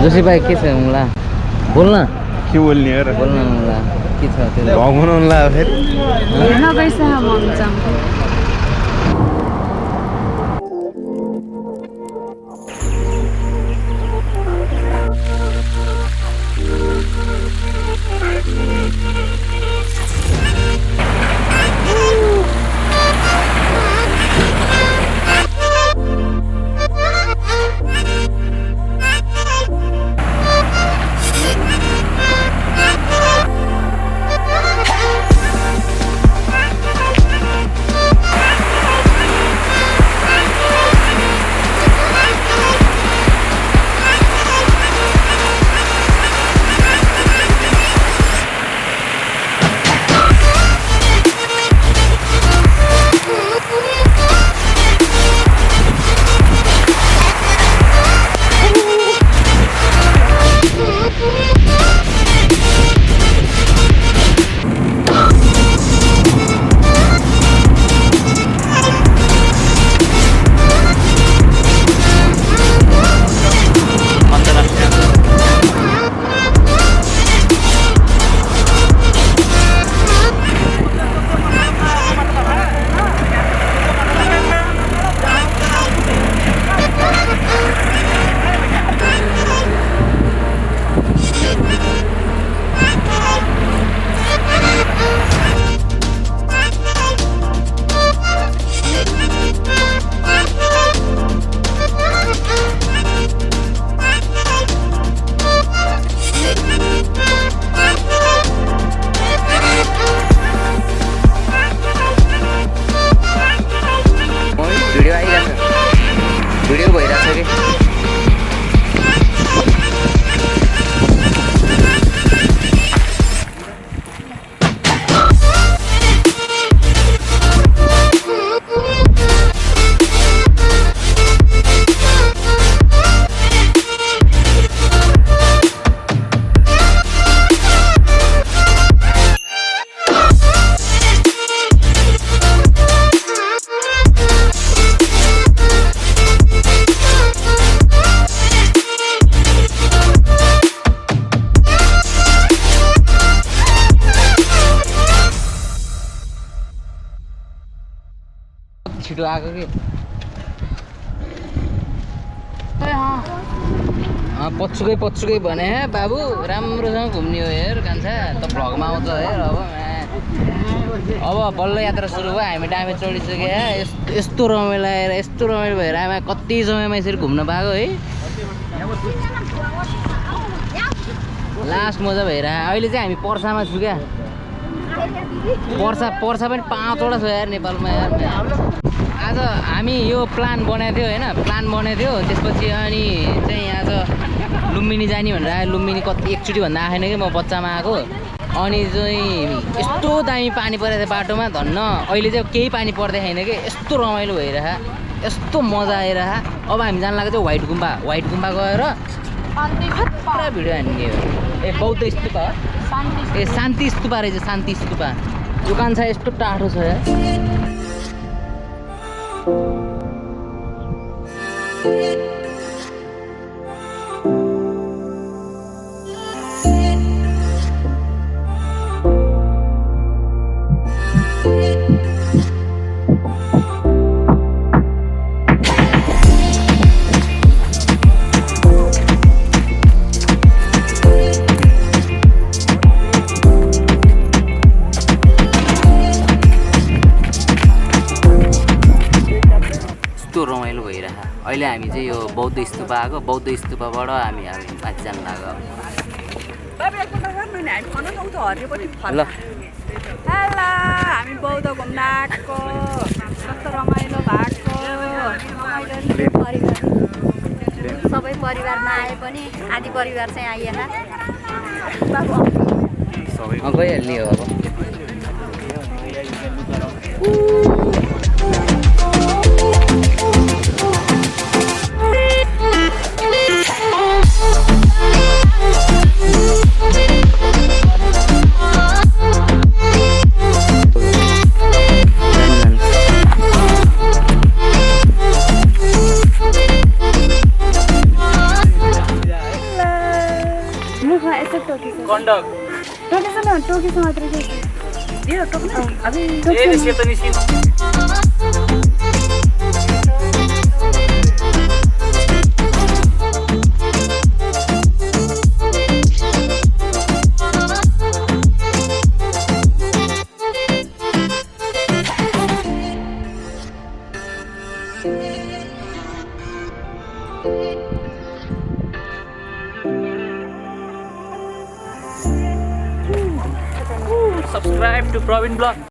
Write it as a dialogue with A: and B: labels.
A: जोशी भाइ के छ उनला बोल्न
B: के बोल्ने हो र
A: बोल्न उनला के छ त्यो
B: भगाउनु उनला फेरि
C: नगइसक्यो मन चाहिँ
A: छिटो आएको कि पछुकै पछुकै भने बाबु राम्रोसँग घुम्ने हो हेर कान्छा त भ्लगमा आउँछ हेर अब बल्ल यात्रा सुरु भयो हामी डाँफे चढिसक्यो यस्तो रमाइलो आएर यस्तो रमाइलो भएर आमा कति समयमा यसरी घुम्न पाएको है लास्ट मजा भएर अहिले चाहिँ हामी पर्सामा छु क्या पर्सा पनि 5 वटा छ यार नेपालमा यार आज हामी यो प्लान बनाएको थियो होइन त्यसपछि अनि चाहिँ यहाँ त लुम्बिनी जाने भनेर आयो लुम्बिनी कति एकचोटि भन्दा आएन कि म बच्चामा आएको अनि चाहिँ यस्तो दामी पानी परेको थियो बाटोमा धन्न अहिले चाहिँ केही पानी पर्दै छैन कि यस्तो रमाइलो भइरह यस्तो मजा आइरह अब हामी जान लागेको थियो व्हाइट गुम्बा गएर पुरा भिडियो हान्ने हो ए बौद्ध स्तूपा ए शान्ति स्तूपा रहेछ शान्ति स्तूपा दोकान छ यस्तो टाढो छ यार रमाइलो भइरह अहिले हामी चाहिँ यो बौद्ध स्तूपा आएको बौद्ध स्तूपाबाट हामी माथि जान लाग्यो ल
C: हेलो हामी बौद्ध घुम्न आएको कस्तो रमाइलो भएको सबै परिवारमा आए पनि आदि परिवार चाहिँ आइएन
A: गइहाल्ने हो अब
C: हाँ ऐसा टोकी से
A: कन्डक
C: टोकी से मात्र
A: दियो टोक्न अबे
C: टोक्न।
A: ए सेतो निस्किन subscribe to Prabin blog